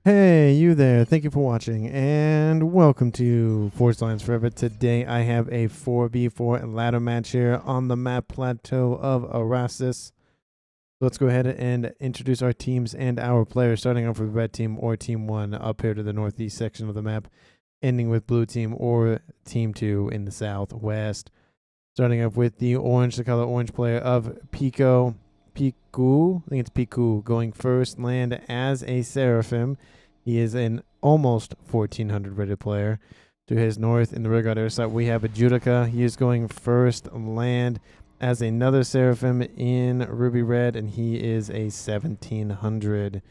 Hey, you there. Thank you for watching, and welcome to Force Lines Forever. Today I have a 4v4 ladder match here on the map Plateau of ARRACIS. Let's go ahead and introduce our teams and our players, starting off with red team or team 1 up here to the northeast section of the map, ending with blue team or team 2 in the southwest. Starting off with the color orange player of Pico. Piku, I think it's Piku, going first, land as a Seraphim. He is an almost 1400 rated player. To his north, in the rear guard air side, we have a Judica. He is going first, land as another Seraphim in ruby red, and he is a 1700.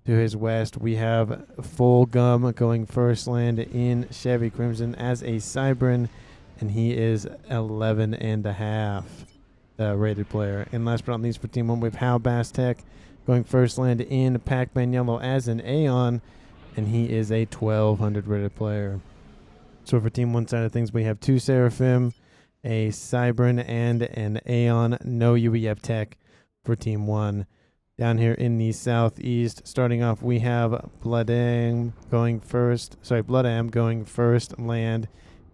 To his west, we have Full Gum going first, land in Chevy Crimson as a Cybran, and he is 11 and a half. Rated player. And last but not least for team 1, we have Hal Bastek going first, land in Pac-Man Yellow as an Aeon, and he is a 1200 rated player. So for team 1 side of things, we have 2 Seraphim, a Cybran, and an Aeon. No UEF tech for team 1. Down here in the southeast, starting off, we have Bloodam going first, land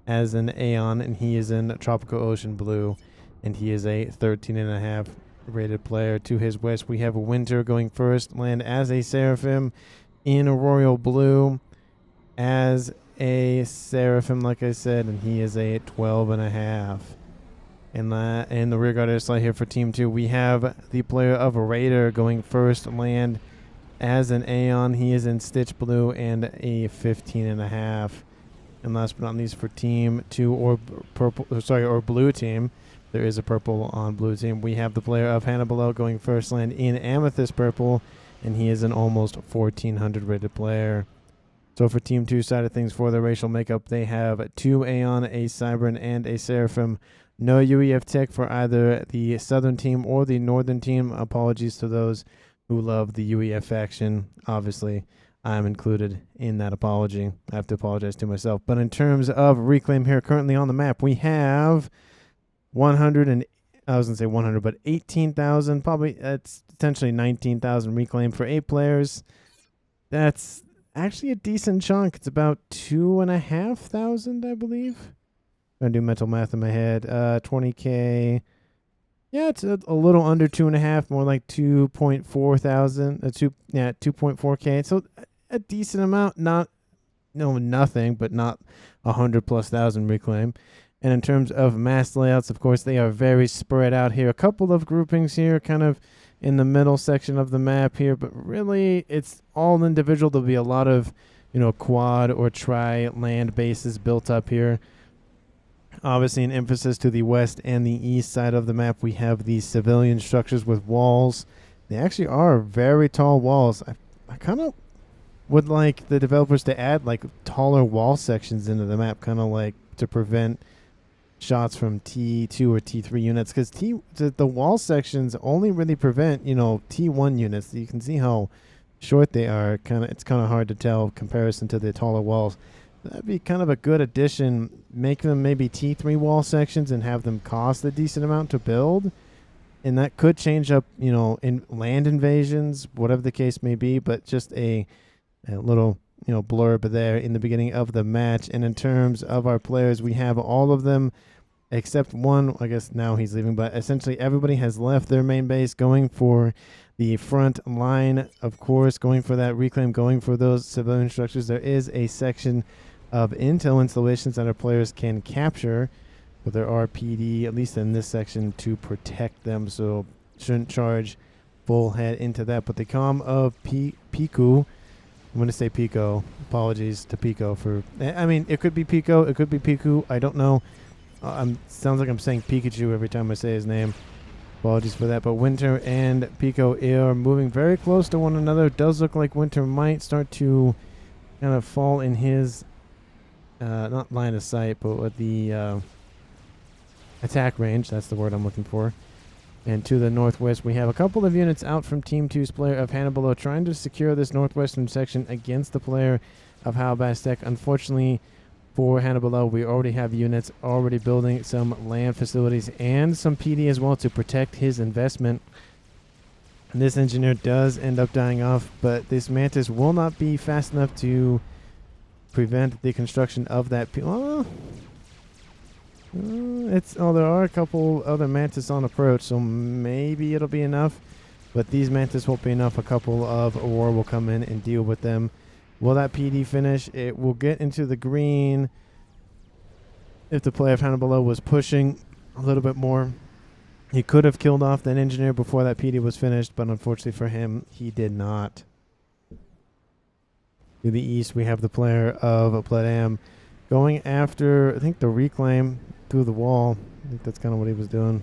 as an Aeon, and he is in Tropical Ocean Blue, and he is a 13.5 rated player. To his west, we have Winter going first, land as a Seraphim in Royal Blue as a Seraphim, like I said, and he is a 12.5. In the rear guard air slide here for team 2, we have the player of Raider going first, land as an Aeon. He is in Stitch Blue and a 15.5. And last but not least for team 2 or blue team, there is a purple on blue team. We have the player of Hannibal going first, land in Amethyst Purple, and he is an almost 1400 rated player. So for team 2 side of things, for the racial makeup, they have 2 Aeon, a Cybran, and a Seraphim. No UEF tech for either the southern team or the northern team. Apologies to those who love the UEF faction. Obviously, I'm included in that apology. I have to apologize to myself. But in terms of reclaim here currently on the map, we have 18,000, probably that's potentially 19,000 reclaim for 8 players. That's actually a decent chunk. It's about 2,500, I believe. I'm gonna do mental math in my head. 20k. Yeah, it's a little under 2.5, more like 2.4 thousand. 2.4k. So a decent amount. Nothing, but not 100,000+ reclaim. And in terms of mass layouts, of course, they are very spread out here. A couple of groupings here, kind of in the middle section of the map here, but really it's all individual. There'll be a lot of, quad or tri land bases built up here. Obviously, an emphasis to the west and the east side of the map. We have these civilian structures with walls. They actually are very tall walls. I kind of would like the developers to add like taller wall sections into the map, kind of like to prevent shots from T2 or T3 units, because the wall sections only really prevent T1 units. You can see how short they are. It's kind of hard to tell in comparison to the taller walls. That'd be kind of a good addition. Make them maybe T3 wall sections and have them cost a decent amount to build, and that could change up in land invasions, whatever the case may be. But just a little blurb there in the beginning of the match. And in terms of our players, we have all of them except one. I guess now he's leaving, but essentially everybody has left their main base, going for the front line, of course, going for that reclaim, going for those civilian structures. There is a section of intel installations that our players can capture, but there are PD, at least in this section, to protect them, so shouldn't charge full head into that. But the comm of Piku, I'm going to say Pico. Apologies to Pico for... I mean, it could be Pico. It could be Piku. I don't know. Sounds like I'm saying Pikachu every time I say his name. Apologies for that. But Winter and Pico are moving very close to one another. It does look like Winter might start to kind of fall in his... not line of sight, but with the attack range. That's the word I'm looking for. And to the northwest, we have a couple of units out from Team 2's player of Hannibal, trying to secure this northwestern section against the player of Hal Bastek. Unfortunately for Hannibal, we already have units already building some land facilities and some PD as well to protect his investment. This engineer does end up dying off, but this mantis will not be fast enough to prevent the construction of that. There are a couple other mantis on approach, so maybe it'll be enough. But these mantis won't be enough. A couple of Aurora will come in and deal with them. Will that PD finish? It will get into the green if the player down below was pushing a little bit more. He could have killed off that engineer before that PD was finished, but unfortunately for him, he did not. To the east, we have the player of PLATEAU going after, I think, the reclaim through the wall. I think that's kind of what he was doing.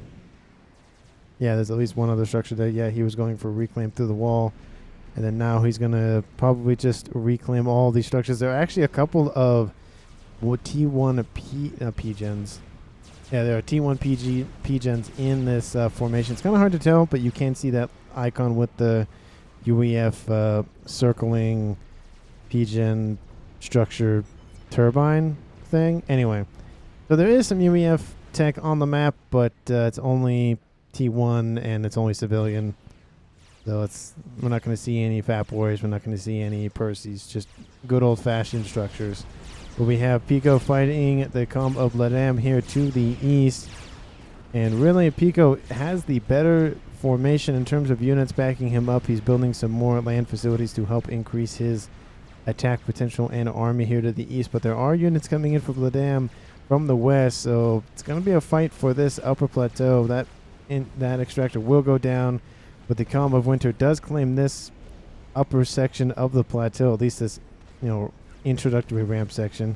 Yeah, there's at least one other structure there. Yeah, he was going for reclaim through the wall. And then now he's going to probably just reclaim all these structures. There are actually a couple of T1 P-gens. Yeah, there are T1 P-gens in this formation. It's kind of hard to tell, but you can see that icon with the UEF circling P-gen structure turbine thing. Anyway, so there is some UEF tech on the map, but it's only T1 and it's only civilian. So we're not going to see any FAP warriors. We're not going to see any Percys. Just good old-fashioned structures. But we have Pico fighting the Calm of PLATEAU here to the east. And really, Pico has the better formation in terms of units backing him up. He's building some more land facilities to help increase his attack potential and army here to the east. But there are units coming in for PLATEAU from the west. So it's going to be a fight for this upper plateau. That extractor will go down. But the Calm of Winter does claim this upper section of the plateau, at least this, introductory ramp section.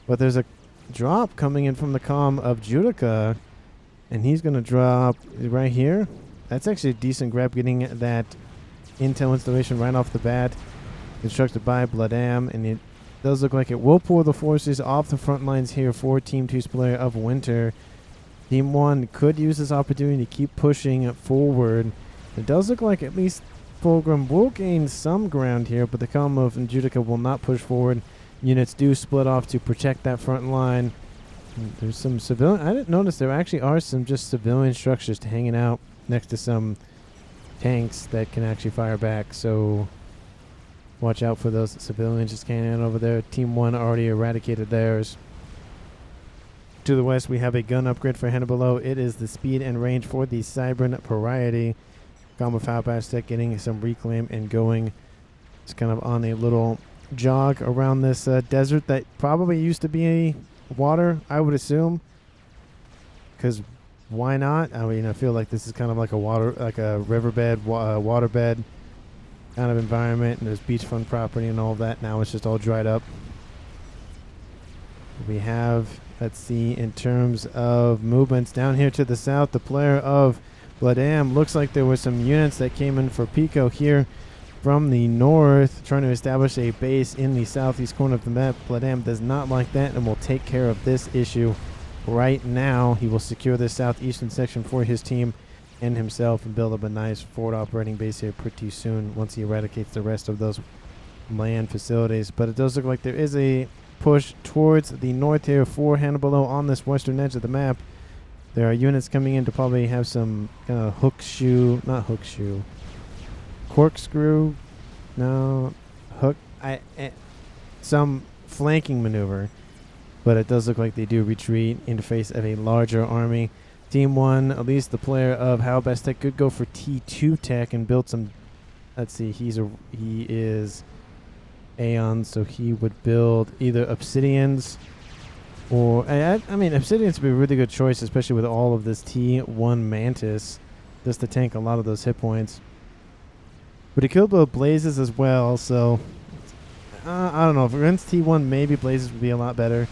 But there's a drop coming in from the Calm of Judica, and he's going to drop right here. That's actually a decent grab, getting that intel installation right off the bat, constructed by PLATEAU, and it does look like it will pull the forces off the front lines here for Team 2's player of Winter. Team 1 could use this opportunity to keep pushing forward. It does look like at least Fulgrim will gain some ground here, but the Calm of Judica will not push forward. Units do split off to protect that front line. There's some civilian. I didn't notice there actually are some just civilian structures hanging out next to some tanks that can actually fire back. So watch out for those civilians just hanging out over there. Team 1 already eradicated theirs. To the west, we have a gun upgrade for Hannibal. It is the speed and range for the Cybran Variety. Calm of Halbastek getting some reclaim and going. It's kind of on a little jog around this desert that probably used to be water, I would assume. Because why not? I mean, I feel like this is kind of like a riverbed, waterbed kind of environment, and there's beachfront property and all of that. Now it's just all dried up. We have, let's see, in terms of movements down here to the south, the player of PLATEAU, looks like there were some units that came in for Pico here from the north, trying to establish a base in the southeast corner of the map. PLATEAU does not like that and will take care of this issue right now. He will secure this southeastern section for his team and himself and build up a nice forward operating base here pretty soon once he eradicates the rest of those land facilities. But it does look like there is a push towards the north here for Hannibal on this western edge of the map. There are units coming in to probably have some kind of corkscrew, no, hook, some flanking maneuver. But it does look like they do retreat in the face of a larger army. Team 1, at least the player of Halbastek, could go for T2 tech and build some. Let's see, he is Aeon, so he would build either Obsidians or I mean, Obsidians would be a really good choice, especially with all of this T1 Mantis, just to tank a lot of those hit points. But he could build Blazes as well, so I don't know. If against T1, maybe Blazes would be a lot better,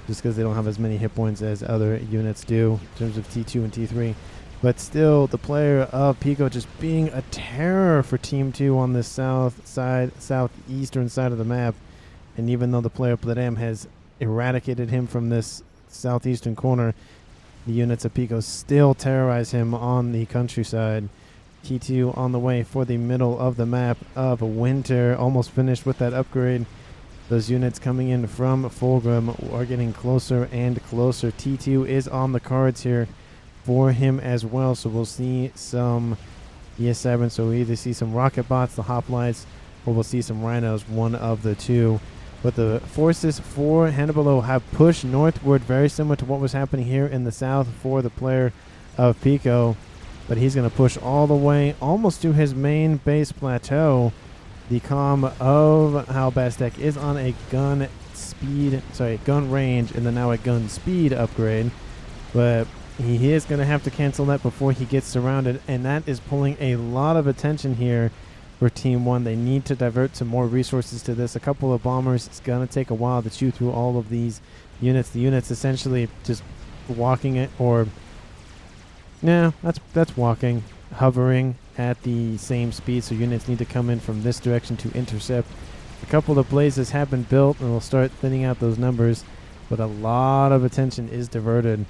just because they don't have as many hit points as other units do in terms of T2 and T3. But still, the player of Pico just being a terror for Team 2 on this southeastern side of the map. And even though the player of PLATEAU has eradicated him from this southeastern corner, the units of Pico still terrorize him on the countryside. T2 on the way for the middle of the map of Winter, almost finished with that upgrade. Those units coming in from Fulgrim are getting closer and closer. T2 is on the cards here for him as well, so we'll see some ES7, so we either see some rocket bots, the hoplites, or we'll see some rhinos, one of the two. But the forces for Hannibal have pushed northward, very similar to what was happening here in the south for the player of Pico. But he's going to push all the way almost to his main base plateau. The comm of Halbastek is on a gun range, and then now a gun speed upgrade. But he is going to have to cancel that before he gets surrounded, and that is pulling a lot of attention here for Team 1. They need to divert some more resources to this. A couple of bombers. It's going to take a while to chew through all of these units. The units essentially just walking it, or yeah, that's walking, hovering at the same speed. So units need to come in from this direction to intercept. A couple of blazes have been built, and we'll start thinning out those numbers. But a lot of attention is diverted.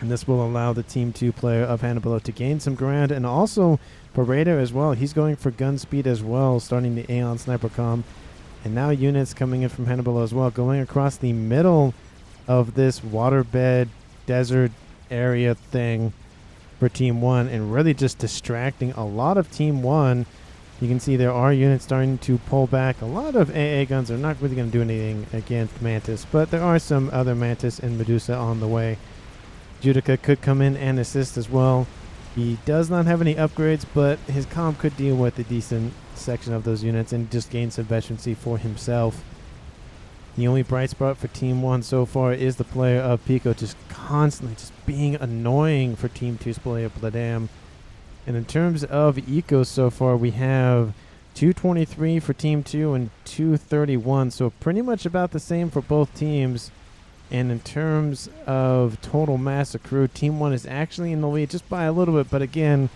And this will allow the Team 2 player of Hannibal to gain some ground. And also for Raider as well. He's going for gun speed as well, starting the Aeon Sniper Comm. And now units coming in from Hannibal as well, going across the middle of this waterbed desert area thing for Team 1. And really just distracting a lot of Team 1. You can see there are units starting to pull back. A lot of AA guns are not really going to do anything against Mantis. But there are some other Mantis and Medusa on the way. Judica could come in and assist as well. He does not have any upgrades, but his comm could deal with a decent section of those units and just gain some veterancy for himself. The only bright spot for Team 1 so far is the player of Pico, just constantly just being annoying for Team 2's player PLATEAU. And in terms of ecos so far, we have 223 for Team 2 and 231, so pretty much about the same for both teams. And in terms of total mass accrued, Team 1 is actually in the lead just by a little bit. But again,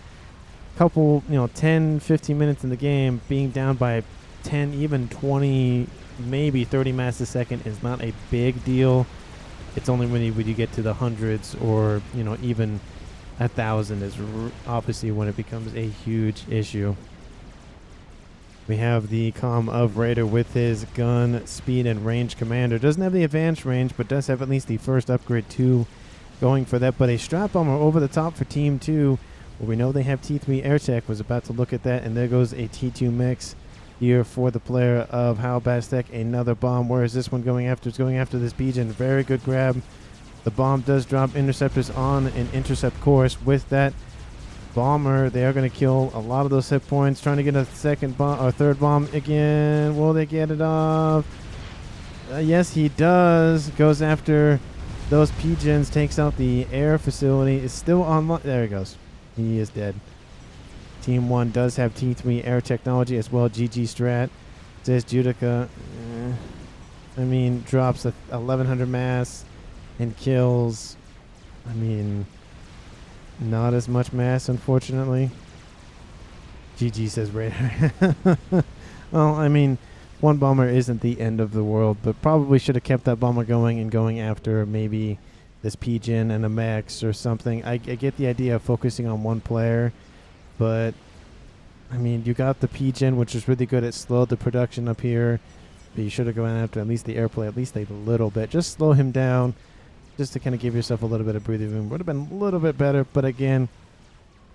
couple, 10, 15 minutes in the game, being down by 10, even 20, maybe 30 mass a second is not a big deal. It's only when you get to the hundreds or, even 1,000 is obviously when it becomes a huge issue. We have the comm of Raider with his gun, speed, and range commander. Doesn't have the advanced range, but does have at least the first upgrade 2 going for that. But a strap bomber over the top for Team 2. Well, we know they have T3 air tech. Was about to look at that, and there goes a T2 mix here for the player of Halbastek. Another bomb. Where is this one going after? It's going after this Bijan. Very good grab. The bomb does drop interceptors on an intercept course. With that bomber, they are going to kill a lot of those hit points. Trying to get a second bomb or third bomb again. Will they get it off? Yes, he does. Goes after those pigeons. Takes out the air facility. Is still online. There he goes. He is dead. Team 1 does have T3 air technology as well. GG strat. Says Judica. Drops 1100 mass and kills. Not as much mass, unfortunately. GG, says Raider. Well, one bomber isn't the end of the world, but probably should have kept that bomber going and going after maybe this Pigeon and a Mechs or something. I get the idea of focusing on one player, but, you got the Pigeon, which is really good. It slowed the production up here, but you should have gone after at least the airplay, at least a little bit. Just slow him down. Just to kind of give yourself a little bit of breathing room. Would have been a little bit better, but again,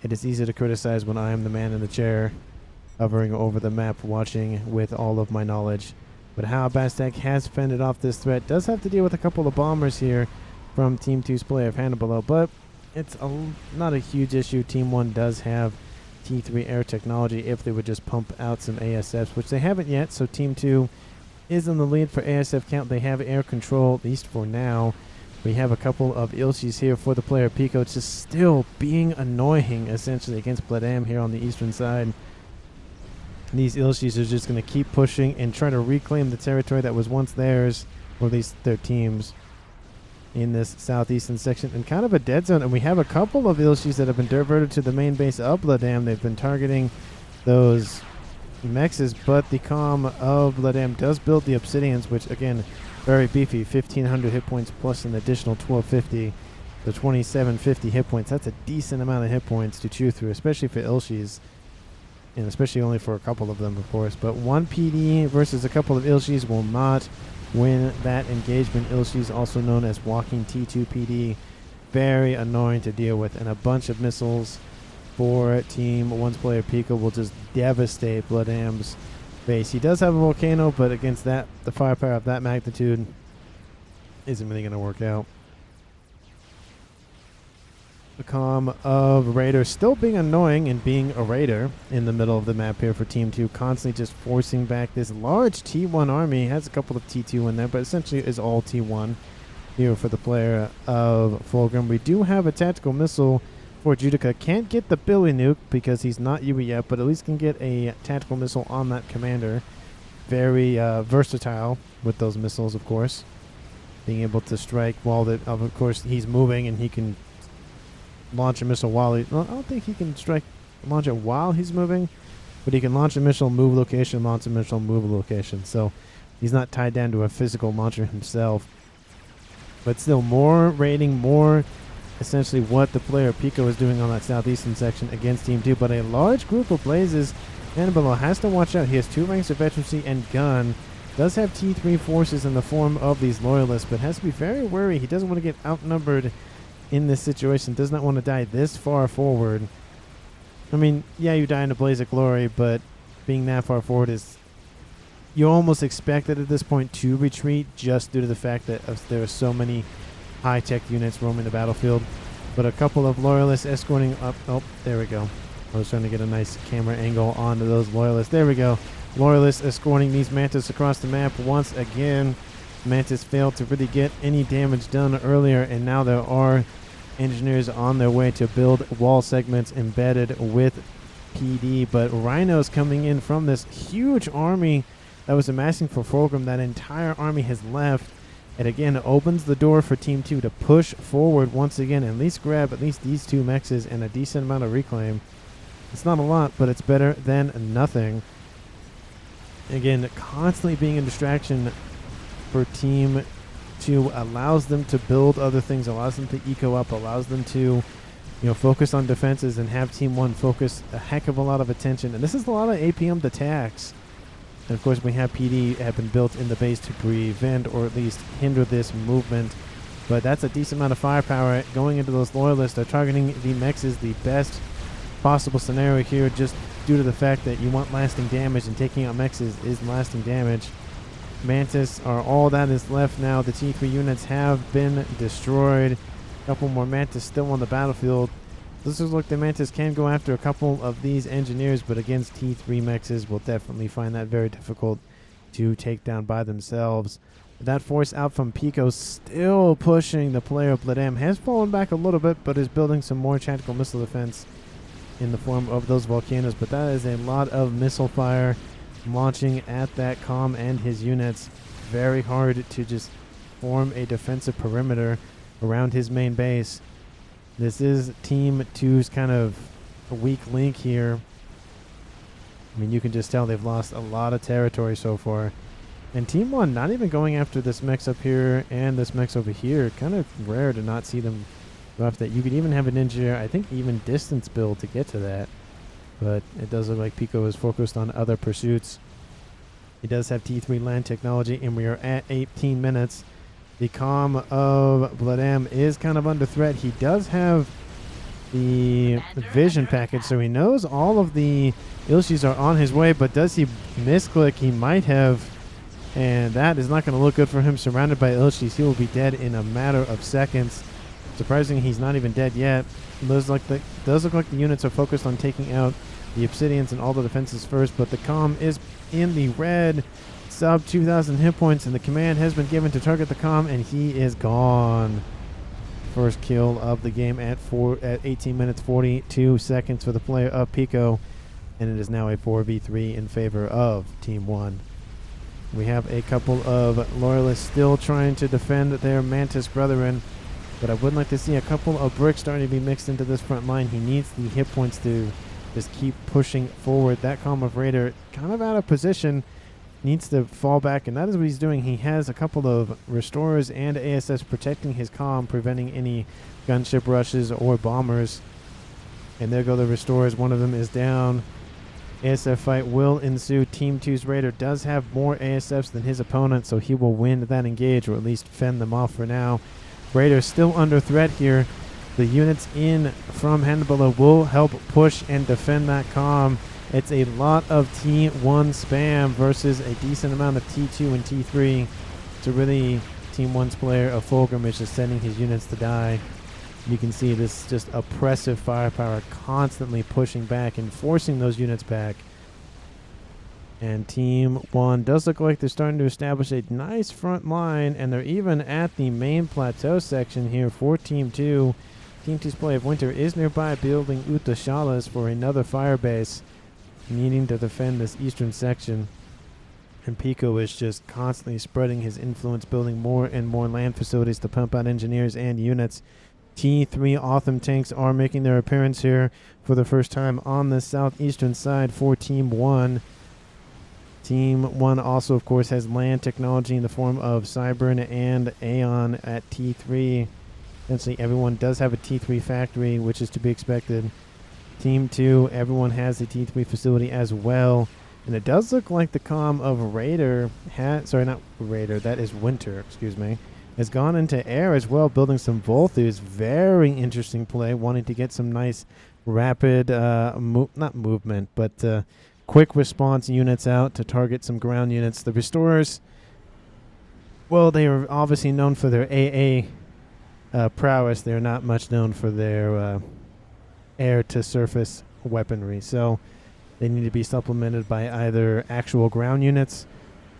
it is easy to criticize when I am the man in the chair, hovering over the map, watching with all of my knowledge. But Halbastek has fended off this threat. Does have to deal with a couple of bombers here from Team 2's player of Hannibal, but it's not a huge issue. Team 1 does have T3 air technology if they would just pump out some ASFs, which they haven't yet, so Team 2 is in the lead for ASF count. They have air control, at least for now. We have a couple of Ilshis here for the player Pico. It's just still being annoying, essentially, against PLATEAU here on the eastern side. These Ilshis are just going to keep pushing and try to reclaim the territory that was once theirs, or at least their teams, in this southeastern section. And kind of a dead zone. And we have a couple of Ilshis that have been diverted to the main base of PLATEAU. They've been targeting those Mexes, but the comm of PLATEAU does build the Obsidians, which, again, very beefy, 1,500 hit points plus an additional 1,250, so 2,750 hit points. That's a decent amount of hit points to chew through, especially for Ilshis, and especially only for a couple of them, of course. But one PD versus a couple of Ilshis will not win that engagement. Ilshis, also known as walking T2 PD, very annoying to deal with, and a bunch of missiles for Team 1's player Pico will just devastate Bloodam's base. He does have a volcano, but against that, the firepower of that magnitude isn't really going to work out. The comm of Raider still being annoying and being a Raider in the middle of the map here for Team 2, constantly just forcing back this large T1 army. Has a couple of T2 in there, but essentially is all T1 here for the player of Fulgrim. We do have a tactical missile for Judica. Can't get the Billy Nuke because he's not UE yet, but at least can get a tactical missile on that commander. Very versatile with those missiles, of course. Being able to strike while of course he's moving, and he can launch a missile while he... Well, I don't think he can launch it while he's moving, but he can launch a missile, move location, launch a missile, move location. So he's not tied down to a physical launcher himself. But still, more raiding, more essentially what the player Pico is doing on that southeastern section against Team 2. But a large group of Blazes. Hannibal has to watch out. He has 2 ranks of veterancy and gun. Does have T3 forces in the form of these loyalists, but has to be very wary. He doesn't want to get outnumbered in this situation. Does not want to die this far forward. I mean, yeah, you die in a blaze of glory, but being that far forward is... You almost expect it at this point to retreat just due to the fact that there are so many high-tech units roaming the battlefield. But a couple of loyalists escorting up... Oh, there we go. I was trying to get a nice camera angle onto those loyalists. There we go. Loyalists escorting these Mantis across the map once again. Mantis failed to really get any damage done earlier, and now there are engineers on their way to build wall segments embedded with PD. But Rhinos coming in from this huge army that was amassing for Fulgrim. That entire army has left. It again opens the door for Team 2 to push forward once again, and at least grab at least these 2 mexes and a decent amount of reclaim. It's not a lot, but it's better than nothing. Again, constantly being a distraction for Team 2 allows them to build other things, allows them to eco up, allows them to, focus on defenses and have Team 1 focus a heck of a lot of attention. And this is a lot of APM attacks. And of course, we have PD have been built in the base to prevent or at least hinder this movement. But that's a decent amount of firepower going into those loyalists. They're targeting the mechs is the best possible scenario here, just due to the fact that you want lasting damage, and taking out mechs is lasting damage. Mantis are all that is left now. The T3 units have been destroyed. A couple more Mantis still on the battlefield. This looks like the Mantis can go after a couple of these engineers, but against T3 mexes will definitely find that very difficult to take down by themselves. That force out from Pico still pushing the player of Bladam. Has fallen back a little bit, but is building some more tactical missile defense in the form of those volcanoes. But that is a lot of missile fire launching at that comm and his units. Very hard to just form a defensive perimeter around his main base. This is Team 2's kind of a weak link here. I mean, you can just tell they've lost a lot of territory so far. And Team 1 not even going after this mechs up here and this mechs over here. Kind of rare to not see them go after that. You could even have an engineer, I think even distance build to get to that. But it does look like Pico is focused on other pursuits. He does have T3 land technology, and we are at 18 minutes. The comm of Bladam is kind of under threat. He does have the vision package, so he knows all of the Ilshis are on his way, but does he misclick? He might have, and that is not going to look good for him. Surrounded by Ilshis, he will be dead in a matter of seconds. Surprisingly, he's not even dead yet. Does look like the units are focused on taking out the Obsidians and all the defenses first, but the comm is in the red. Sub 2,000 hit points, and the command has been given to target the comm, and he is gone. First kill of the game at 18 minutes 42 seconds for the player of Pico, and it is now a 4v3 in favor of Team 1. We have a couple of loyalists still trying to defend their Mantis brethren, but I would like to see a couple of bricks starting to be mixed into this front line. He needs the hit points to just keep pushing forward. That comm of Raider kind of out of position, needs to fall back, and that is what he's doing. He has a couple of restorers and ASS protecting his comm, preventing any gunship rushes or bombers. And there go the restorers. One of them is down. ASF fight will ensue. Team 2's Raider does have more ASFs than his opponent, so he will win that engage, or at least fend them off for now. Raider still under threat here. The units in from Hannibal will help push and defend that comm. It's a lot of T1 spam versus a decent amount of T2 and T3 to really Team 1's player of Fulgrim is just sending his units to die. You can see this just oppressive firepower constantly pushing back and forcing those units back. And Team 1 does look like they're starting to establish a nice front line, and they're even at the main plateau section here for Team 2. Team 2's play of Winter is nearby building Utashalas for another fire base, needing to defend this eastern section. And Pico is just constantly spreading his influence, building more and more land facilities to pump out engineers and units. T3 Otham tanks are making their appearance here for the first time on the southeastern side for Team 1. Team 1 also, of course, has land technology in the form of Cybern and Aeon at T3. Essentially, everyone does have a T3 factory, which is to be expected. Team 2, everyone has a T3 facility as well. And it does look like the comm of Raider sorry, not Raider, that is Winter, excuse me, has gone into air as well, building some Volthus. Very interesting play, wanting to get some nice rapid, not movement, but quick response units out to target some ground units. The Restorers, well, they are obviously known for their AA prowess. They're not much known for their air-to-surface weaponry. So they need to be supplemented by either actual ground units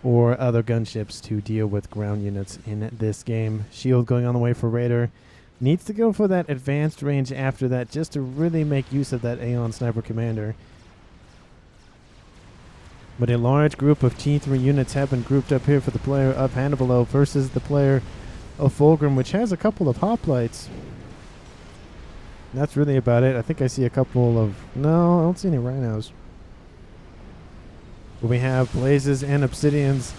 or other gunships to deal with ground units in this game. Shield going on the way for Raider. Needs to go for that advanced range after that just to really make use of that Aeon Sniper Commander. But a large group of T3 units have been grouped up here for the player of Hannibal versus the player of Fulgrim, which has a couple of hoplites. That's really about it. I think I see a couple of... No, I don't see any rhinos. But we have blazes and obsidians,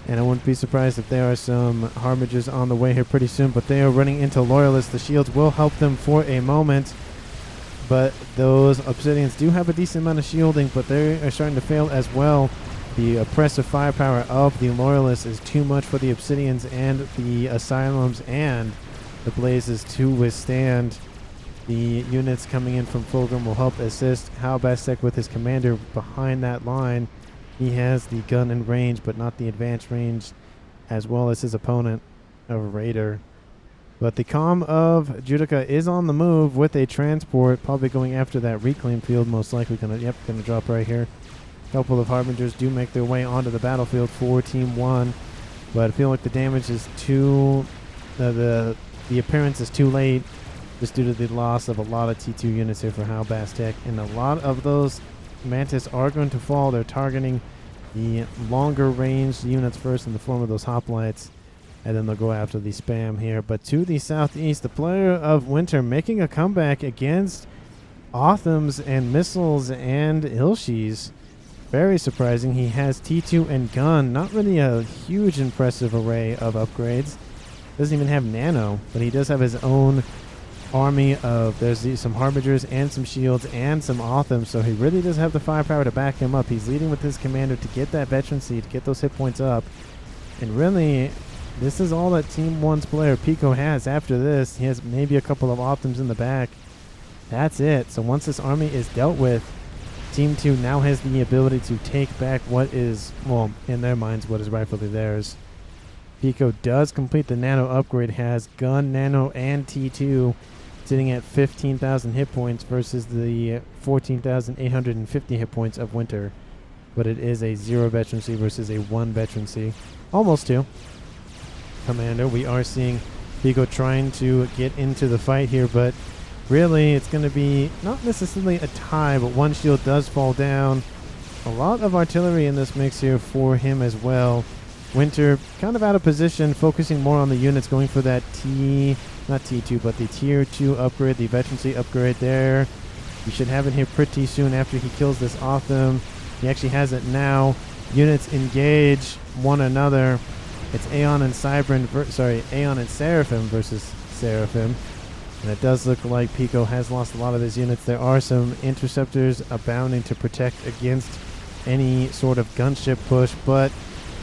and I wouldn't be surprised if there are some harbingers on the way here pretty soon, but they are running into loyalists. The shields will help them for a moment, but those obsidians do have a decent amount of shielding, but they are starting to fail as well. The oppressive firepower of the loyalists is too much for the obsidians and the asylums and the blazes to withstand. The units coming in from Fulgrim will help assist Halbastek with his commander behind that line. He has the gun in range, but not the advanced range, as well as his opponent of Raider. But the comm of Judica is on the move with a transport, probably going after that reclaim field, most likely gonna drop right here. A couple of harbingers do make their way onto the battlefield for Team 1, but I feel like the damage is too, the appearance is too late, just due to the loss of a lot of T2 units here for Halbastek, and a lot of those Mantis are going to fall. They're targeting the longer range units first in the form of those hoplites, and then they'll go after the spam here. But to the southeast, the player of Winter making a comeback against Othams and missiles and Ilshis. Very surprising. He has T2 and gun. Not really a huge impressive array of upgrades. Doesn't even have nano, but he does have his own army of, there's some harbingers and some shields and some Othams, so he really does have the firepower to back him up. He's leading with his commander to get that veterancy, to get those hit points up, and really this is all that Team 1's player Pico has. After this, he has maybe a couple of Othams in the back. That's it. So once this army is dealt with, Team 2 now has the ability to take back what is, well, in their minds, what is rightfully theirs. Pico does complete the nano upgrade, has gun, nano, and T2, sitting at 15,000 hit points versus the 14,850 hit points of Winter. But it is a 0 veterancy versus a 1 veterancy. Almost 2. Commander, we are seeing Pico trying to get into the fight here, but really it's going to be not necessarily a tie, but one shield does fall down. A lot of artillery in this mix here for him as well. Winter kind of out of position, focusing more on the units, going for that not T2, but the tier 2 upgrade, the veterancy upgrade there. You should have it here pretty soon after he kills this Otham. He actually has it now. Units engage one another. It's Aeon and Aeon and Seraphim versus Seraphim. And it does look like Pico has lost a lot of his units. There are some interceptors abounding to protect against any sort of gunship push, but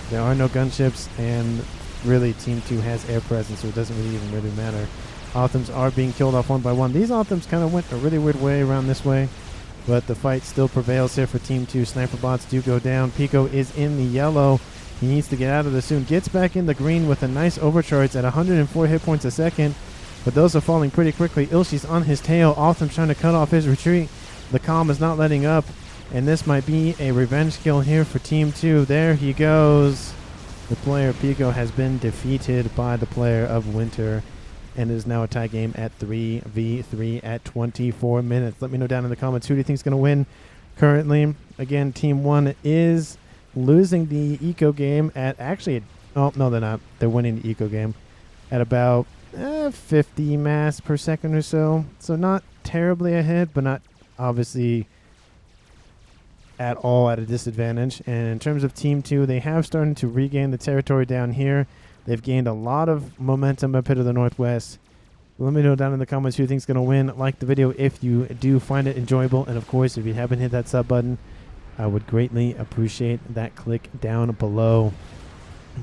there are no gunships, and really Team 2 has air presence, so it doesn't really even matter. Othams are being killed off one by one. These Othams kind of went a really weird way around this way, but the fight still prevails here for Team 2. Sniper bots do go down. Pico is in the yellow. He needs to get out of this soon. Gets back in the green with a nice overcharge at 104 hit points a second, but those are falling pretty quickly. Ilshi's on his tail. Otham trying to cut off his retreat. The calm is not letting up, and this might be a revenge kill here for Team 2. There he goes. The player Pico has been defeated by the player of Winter, and it is now a tie game at 3v3 at 24 minutes. Let me know down in the comments, who do you think is going to win currently? Again, Team 1 is losing the eco game at actually, oh, no, they're not. They're winning the eco game at about 50 mass per second or so. So not terribly ahead, but not obviously at all at a disadvantage. And in terms of Team 2, they have started to regain the territory down here. They've gained a lot of momentum up here to the northwest. Let me know down in the comments who you think is going to win. Like the video if you do find it enjoyable. And of course, if you haven't hit that sub button, I would greatly appreciate that click down below.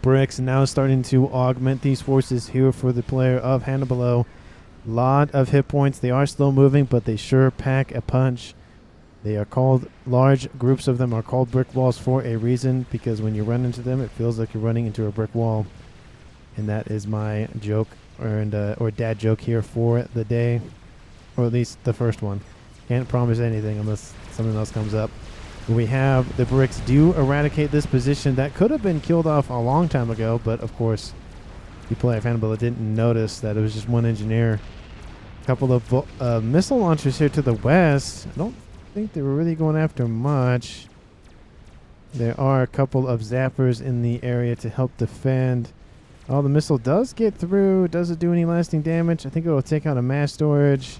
Bricks now starting to augment these forces here for the player of Hannibalo. Lot of hit points. They are slow moving, but they sure pack a punch. They are called, large groups of them are called brick walls for a reason, because when you run into them, it feels like you're running into a brick wall. And that is my joke, or dad joke here for the day, or at least the first one. Can't promise anything unless something else comes up. We have the bricks do eradicate this position that could have been killed off a long time ago, but of course the player of Hannibal didn't notice that it was just one engineer. A couple of missile launchers here to the west. I don't think they were really going after much. There are a couple of zappers in the area to help defend. Oh, the missile does get through. Does it do any lasting damage? I think it will take out a mass storage.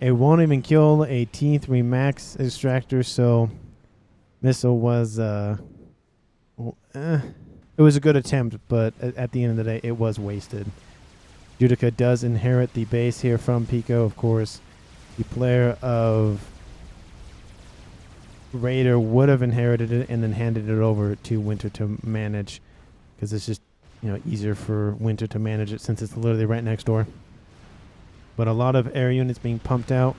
It won't even kill a T3 max extractor, so missile was it was a good attempt, but at the end of the day it was wasted. Judica does inherit the base here from Pico, of course. The player of Raider would have inherited it and then handed it over to Winter to manage, because it's just, you know, easier for Winter to manage it since it's literally right next door. But a lot of air units being pumped out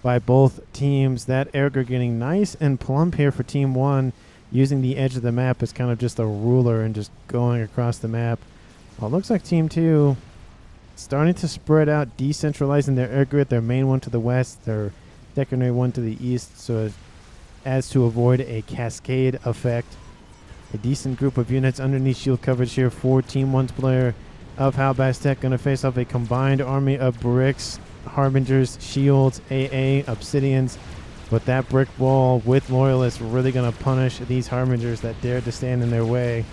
by both teams. That air grid getting nice and plump here for Team 1, using the edge of the map as kind of just a ruler and just going across the map. Well, it looks like Team 2 starting to spread out, decentralizing their air grid, their main one to the west, their secondary one to the east, so as to avoid a cascade effect. A decent group of units underneath shield coverage here for Team 1's player of Halbastek, going to face off a combined army of bricks, harbingers, shields, AA, obsidians. But that brick wall with loyalists really going to punish these harbingers that dared to stand in their way.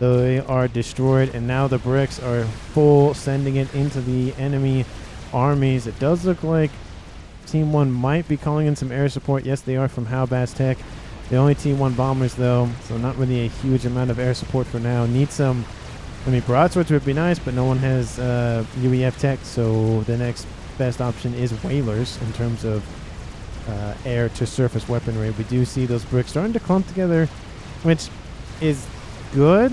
They are destroyed, and now the bricks are full, sending it into the enemy armies. It does look like Team 1 might be calling in some air support. Yes, they are from Halbastek. The only Team 1 bombers, though, so not really a huge amount of air support for now. Need some, I mean, broadswords would be nice, but no one has UEF tech, so the next best option is whalers in terms of air to surface weaponry. We do see those bricks starting to clump together, which is good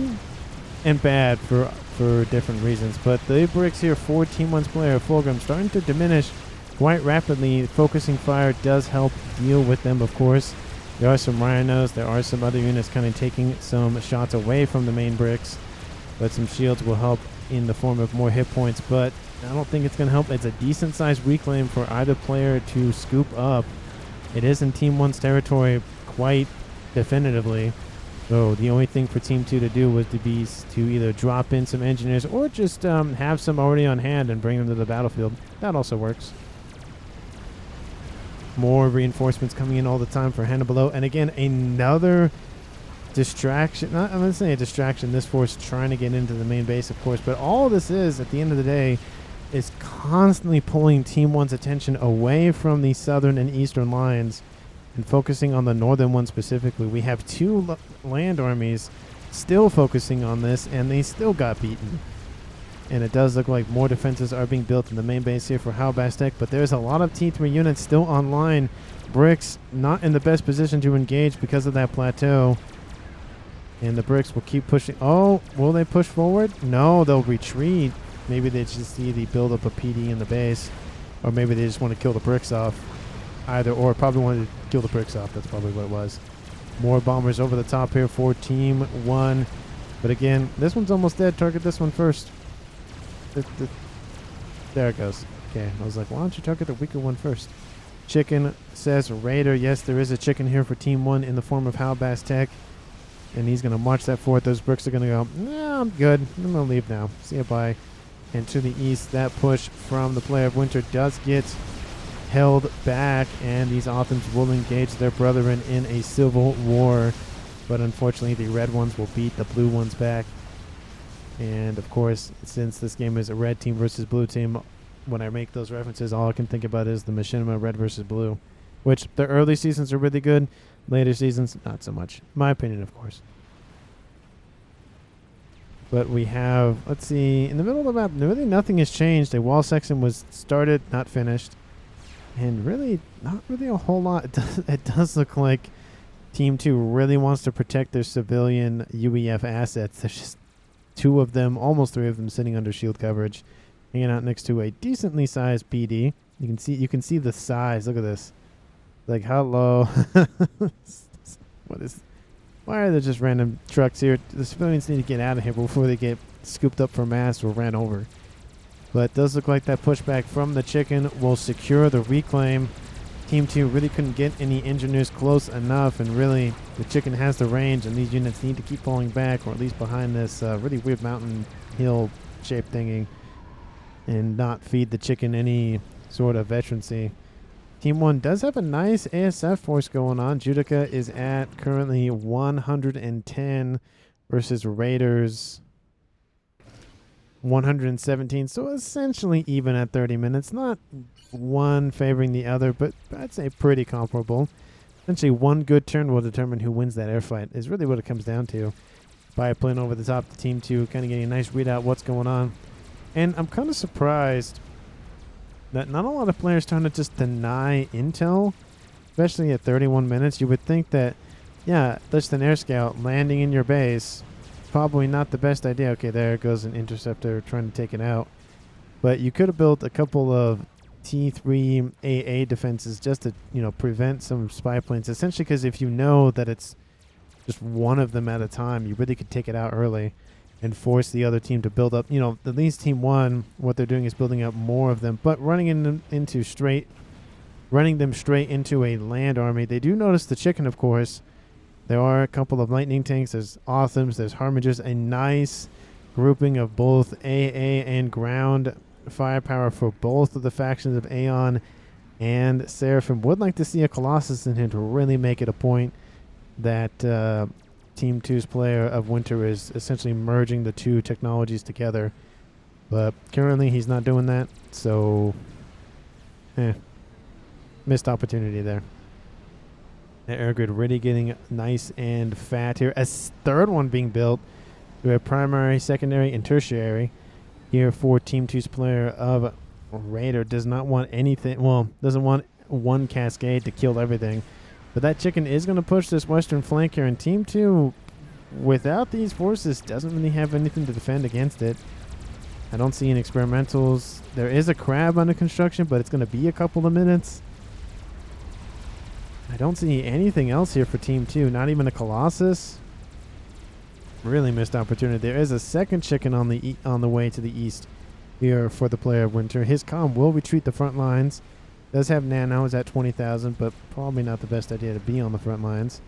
and bad for different reasons. But the bricks here for Team 1's player, Fulgrim, starting to diminish quite rapidly. Focusing fire does help deal with them, of course. There are some rhinos. There are some other units kind of taking some shots away from the main bricks. But some shields will help in the form of more hit points. But I don't think it's going to help. It's a decent-sized reclaim for either player to scoop up. It is in Team 1's territory quite definitively. So the only thing for Team 2 to do was to either drop in some engineers or just have some already on hand and bring them to the battlefield. That also works. More reinforcements coming in all the time for Hannibal. And again, another distraction. I'm going to say a distraction. This force trying to get into the main base, of course. But all this is, at the end of the day, is constantly pulling Team 1's attention away from the southern and eastern lines and focusing on the northern one specifically. We have two land armies still focusing on this, and they still got beaten. And it does look like more defenses are being built in the main base here for Halbastek, but there's a lot of T3 units still online. Bricks not in the best position to engage because of that plateau. And the bricks will keep pushing. Oh, will they push forward? No, they'll retreat. Maybe they just see the build up of PD in the base, or maybe they just want to kill the bricks off. Either or, probably wanted to kill the bricks off. That's probably what it was. More bombers over the top here for Team 1. But again, this one's almost dead. Target this one first. There it goes. Okay, I was like, why don't you target the weaker one first? Chicken says Raider. Yes, there is a chicken here for Team 1 in the form of Halbast Tech. And he's going to march that forward. Those bricks are going to go, no, I'm good. I'm going to leave now. See you, bye. And to the east, that push from the Player of Winter does get held back. And these Othams will engage their brethren in a civil war. But unfortunately, the red ones will beat the blue ones back. And of course, since this game is a red team versus blue team, when I make those references, all I can think about is the machinima red versus blue, which the early seasons are really good, later seasons not so much. My opinion, of course. But we have, let's see, in the middle of the map, really nothing has changed. A wall section was started, not finished, and really not really a whole lot. It does look like Team 2 really wants to protect their civilian UEF assets. There's just 2 of them, almost 3 of them, sitting under shield coverage, hanging out next to a decently sized PD. You can see the size. Look at this. Like, hello. Why are there just random trucks here? The civilians need to get out of here before they get scooped up for mass or ran over. But it does look like that pushback from the chicken will secure the reclaim. Team 2 really couldn't get any engineers close enough, and really the chicken has the range, and these units need to keep falling back, or at least behind this really weird mountain hill shaped thingy, and not feed the chicken any sort of veterancy. Team 1 does have a nice ASF force going on. Judica is at currently 110 versus Raiders 117. So essentially even at 30 minutes. Not one favoring the other, but I'd say pretty comparable. Essentially one good turn will determine who wins that airfight is really what it comes down to. By playing over the top to Team 2, kind of getting a nice readout what's going on. And I'm kind of surprised that not a lot of players trying to just deny intel, especially at 31 minutes. You would think that, yeah, just an air scout landing in your base, probably not the best idea. Okay, there goes an interceptor trying to take it out. But you could have built a couple of T3 AA defenses just to, prevent some spy planes. Essentially, because if you know that it's just one of them at a time, you really could take it out early and force the other team to build up. At least Team 1, what they're doing is building up more of them, but running them straight into a land army. They do notice the chicken, of course. There are a couple of lightning tanks. There's Othams. There's Harmagers. A nice grouping of both AA and ground firepower for both of the factions of Aeon and Seraphim. Would like to see a Colossus in here to really make it a point that Team 2's Player of Winter is essentially merging the 2 technologies together. But currently he's not doing that, so missed opportunity there. The air grid really getting nice and fat here. A third one being built. We have primary, secondary, and tertiary. Here for Team 2's Player of Raider. Does not want anything, doesn't want one cascade to kill everything. But that chicken is going to push this western flank here, and Team 2, without these forces, doesn't really have anything to defend against it. I don't see any experimentals. There is a crab under construction, but it's going to be a couple of minutes. I don't see anything else here for Team 2, not even a Colossus. Really missed opportunity. There is a second chicken on the way to the east here for the Player of Winter. His comm will retreat the front lines. Does have nano, is at 20,000, but probably not the best idea to be on the front lines.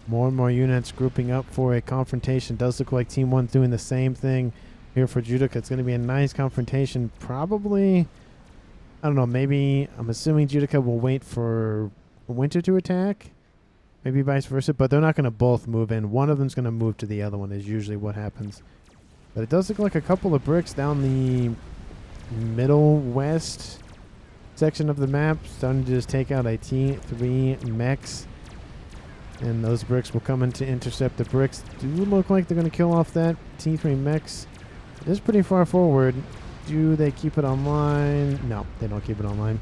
More and more units grouping up for a confrontation. Does look like Team 1's doing the same thing here for Judica. It's going to be a nice confrontation. Probably, I don't know, maybe, I'm assuming Judica will wait for Winter to attack. Maybe vice versa, but they're not going to both move in. One of them's going to move to the other one is usually what happens. But it does look like a couple of bricks down the middle west section of the map, starting to just take out a T3 mechs, and those bricks will come in to intercept. The bricks do look like they're going to kill off that T3 mechs. It is pretty far forward. Do they keep it online? No, they don't keep it online.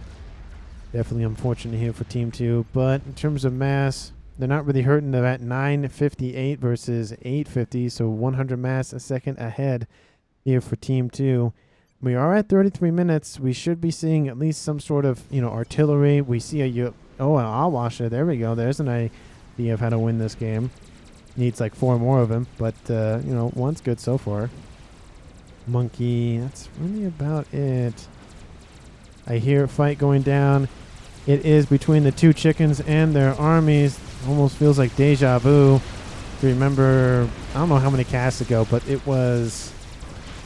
Definitely unfortunate here for Team 2, but in terms of mass, they're not really hurting. They're at 958 versus 850, so 100 mass a second ahead here for Team 2. We are at 33 minutes. We should be seeing at least some sort of, artillery. We see an Awasher. There we go. There's an idea of how to win this game. Needs like 4 more of him, but, one's good so far. Monkey, that's really about it. I hear a fight going down. It is between the 2 chickens and their armies. Almost feels like deja vu. If you remember, I don't know how many casts ago, but it was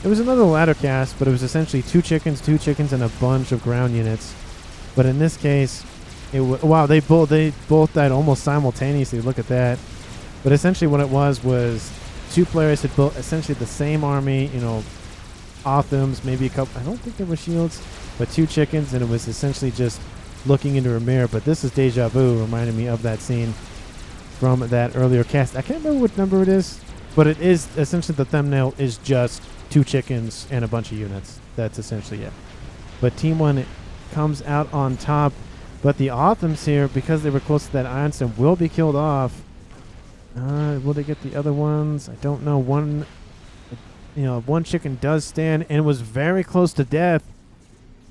another ladder cast, but it was essentially 2 chickens, and a bunch of ground units. But in this case, wow, they both died almost simultaneously. Look at that. But essentially what it was 2 players had built essentially the same army, Othams, maybe a couple, I don't think there were shields, but 2 chickens, and it was essentially just looking into a mirror. But this is deja vu, reminding me of that scene from that earlier cast. I can't remember what number it is, but it is essentially, the thumbnail is just 2 chickens and a bunch of units. That's essentially it. But Team 1 comes out on top, but the Othams here, because they were close to that ironstone, will be killed off. Will they get the other ones? I don't know. One chicken does stand and was very close to death.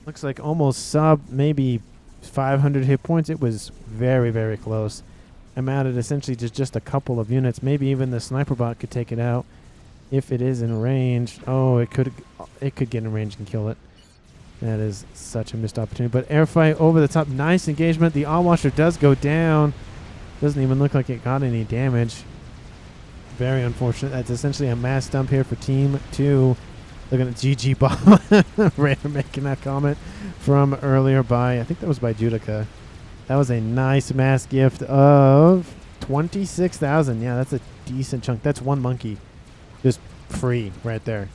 Looks like almost sub maybe 500 hit points. It was very, very close. I'm out at essentially just a couple of units. Maybe even the sniper bot could take it out if it is in range. Oh, it could get in range and kill it. That is such a missed opportunity. But air fight over the top. Nice engagement. The Allwasher does go down. Doesn't even look like it got any damage. Very unfortunate. That's essentially a mass dump here for Team 2. Looking at GG Bob. Rare making that comment from earlier by, I think that was by Judica. That was a nice mass gift of 26,000. Yeah, that's a decent chunk. That's 1 monkey. Just free right there.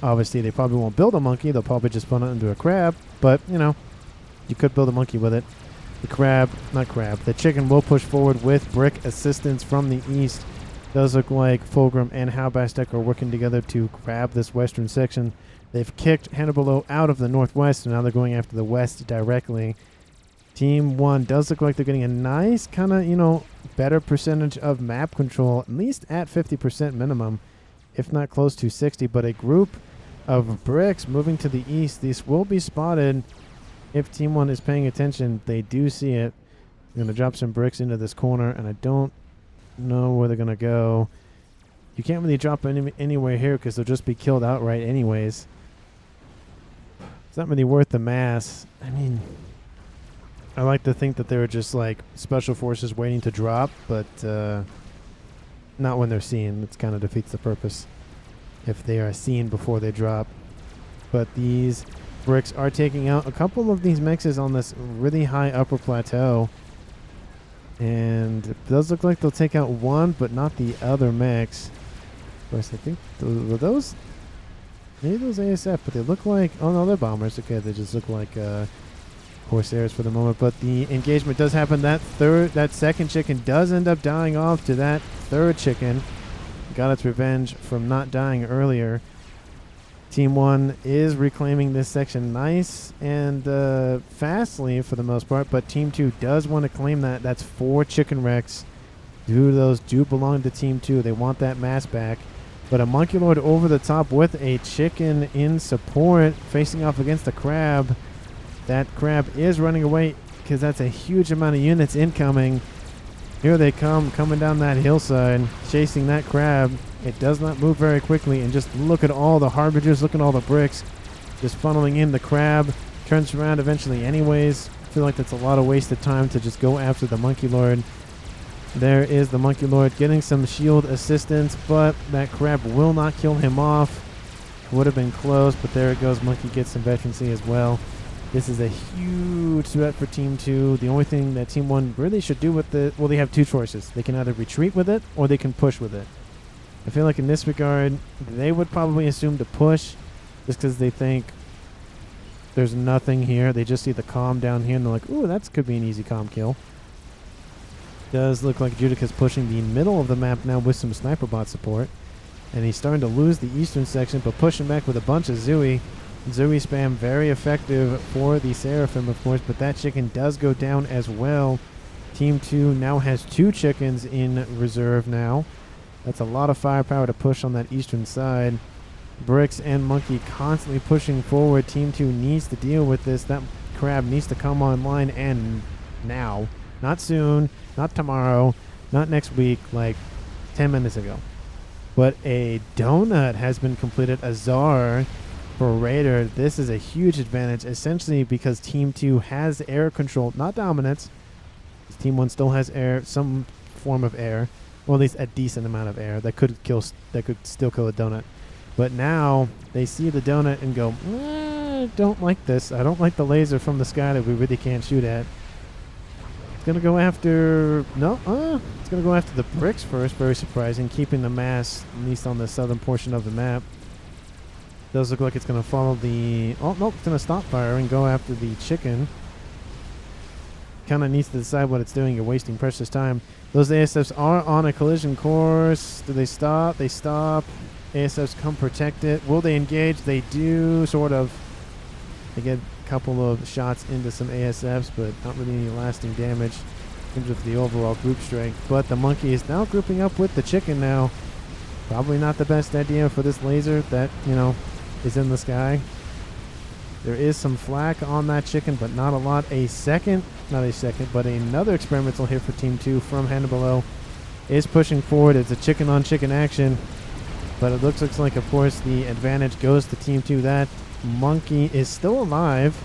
Obviously, they probably won't build a monkey. They'll probably just put it into a crab. But, you could build a monkey with it. The chicken will push forward with brick assistance from the east. Does look like Fulgrim and Halbastek are working together to grab this western section. They've kicked Hannibalo out of the northwest, so now they're going after the west directly. Team 1 does look like they're getting a nice kind of, better percentage of map control, at least at 50% minimum, if not close to 60. But a group of bricks moving to the east. These will be spotted if Team 1 is paying attention. They do see it. They're going to drop some bricks into this corner, and I don't know where they're going to go. You can't really drop anywhere here because they'll just be killed outright anyways. It's not really worth the mass. I mean, I like to think that they were just like special forces waiting to drop, but not when they're seen. It kind of defeats the purpose if they are seen before they drop. But these bricks are taking out a couple of these mixes on this really high upper plateau. And it does look like they'll take out one, but not the other mechs. Of course, I think were those maybe those ASF, but they look like, oh no, they're bombers. Okay, they just look like Corsairs for the moment. But the engagement does happen. That second chicken does end up dying off to that 3rd chicken. Got its revenge from not dying earlier. Team 1 is reclaiming this section nice and fastly for the most part, but Team 2 does want to claim that. That's 4 chicken wrecks. 2 of those do belong to Team 2. They want that mass back. But a Monkey Lord over the top with a chicken in support, facing off against a crab. That crab is running away because that's a huge amount of units incoming. Here they come, coming down that hillside, chasing that crab. It does not move very quickly, and just look at all the harbingers, look at all the bricks, just funneling in. The crab turns around eventually anyways. I feel like that's a lot of wasted time to just go after the Monkey Lord. There is the Monkey Lord getting some shield assistance, but that crab will not kill him off. Would have been close, but there it goes. Monkey gets some veterancy as well. This is a huge threat for Team 2. The only thing that Team 1 really should do with it, well, they have 2 choices. They can either retreat with it or they can push with it. I feel like in this regard, they would probably assume to push just because they think there's nothing here. They just see the calm down here and they're like, ooh, that could be an easy calm kill. Does look like Judica's pushing the middle of the map now with some sniper bot support. And he's starting to lose the eastern section, but pushing back with a bunch of Zooey. Zooey spam very effective for the Seraphim, of course, but that chicken does go down as well. Team 2 now has 2 chickens in reserve now. That's a lot of firepower to push on that eastern side. Bricks and Monkey constantly pushing forward. Team 2 needs to deal with this. That crab needs to come online, and now. Not soon, not tomorrow, not next week, like 10 minutes ago. But a donut has been completed. A czar for Raider. This is a huge advantage, essentially because Team 2 has air control, not dominance. Team 1 still has air, some form of air, or at least a decent amount of air that could still kill a donut. But now they see the donut and go, I don't like this. I don't like the laser from the sky that we really can't shoot at. It's going to go after... it's going to go after the bricks first. Very surprising. Keeping the mass, at least on the southern portion of the map. Does look like it's going to follow the... Oh, nope. It's going to stop firing and go after the chicken. Kind of needs to decide what it's doing. You're wasting precious time. Those ASFs are on a collision course. Do they stop? They stop. ASFs come protect it. Will they engage? They do, sort of. They get a couple of shots into some ASFs, but not really any lasting damage in terms of the overall group strength. But the monkey is now grouping up with the chicken now. Probably not the best idea for this laser that, is in the sky. There is some flak on that chicken, but not a lot. But another experimental hit for Team 2 from Hannibal is pushing forward. It's a chicken on chicken action. But it looks like, of course, the advantage goes to Team 2. That monkey is still alive.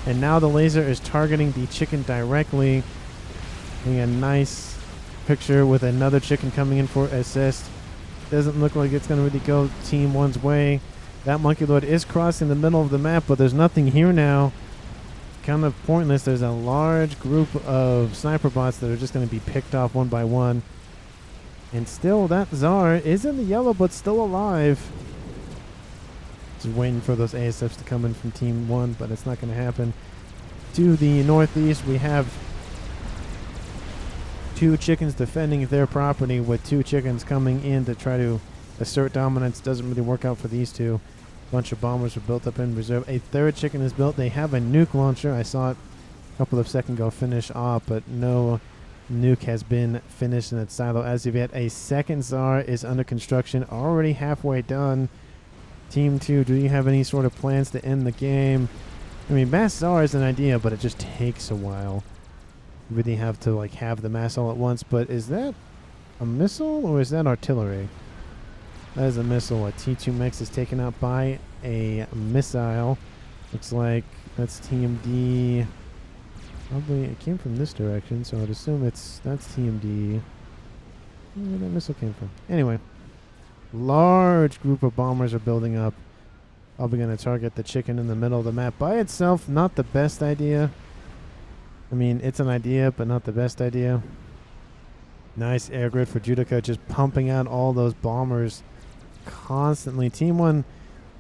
And now the laser is targeting the chicken directly. Getting a nice picture with another chicken coming in for assist. Doesn't look like it's going to really go Team 1's way. That monkey lord is crossing the middle of the map, but there's nothing here now. Kind of pointless. There's a large group of sniper bots that are just going to be picked off one by one. And still, that Czar is in the yellow, but still alive. Just waiting for those ASFs to come in from Team 1, but it's not going to happen. To the northeast, we have 2 chickens defending their property, with 2 chickens coming in to try to assert dominance. Doesn't really work out for these 2. Bunch of bombers are built up in reserve. A 3rd chicken is built. They have a nuke launcher. I saw it a couple of seconds ago finish off, but no nuke has been finished in its silo as of yet. A 2nd Czar is under construction, already halfway done. Team 2, do you have any sort of plans to end the game? I mean, mass Czar is an idea, but it just takes a while. You really have to have the mass all at once. But is that a missile or is that artillery? That is a missile. A T2 Mechs is taken out by a missile. Looks like that's TMD. Probably it came from this direction, so I'd assume that's TMD. Where that missile came from. Anyway, large group of bombers are building up. Probably going to target the chicken in the middle of the map. By itself, not the best idea. I mean, it's an idea, but not the best idea. Nice air grid for Judica, just pumping out all those bombers constantly. Team 1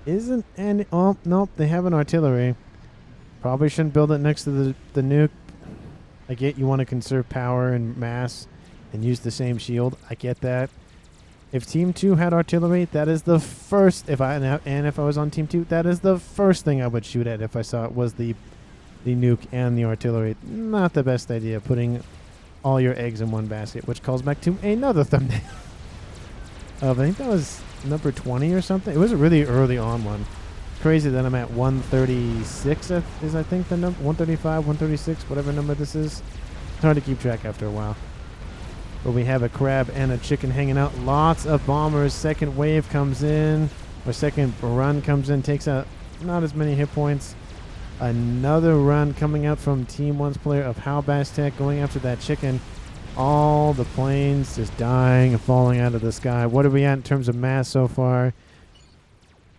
isn't any... Oh, nope, they have an artillery. Probably shouldn't build it next to the nuke. I get you want to conserve power and mass and use the same shield. I get that. If Team 2 had artillery, that is the first... If I was on Team 2, that is the first thing I would shoot at if I saw it was the nuke and the artillery. Not the best idea, putting all your eggs in one basket, which calls back to another thumbnail. I think that was number 20 or something. It was a really early on one. Crazy that I'm at 136 is I think the number. 135, 136, whatever number this is. It's hard to keep track after a while. But we have a crab and a chicken hanging out. Lots of bombers. Second wave comes in, or second run comes in, takes out not as many hit points. Another run coming out from Team 1's player of Halbastek going after that chicken. All the planes just dying and falling out of the sky. What are we at in terms of mass so far?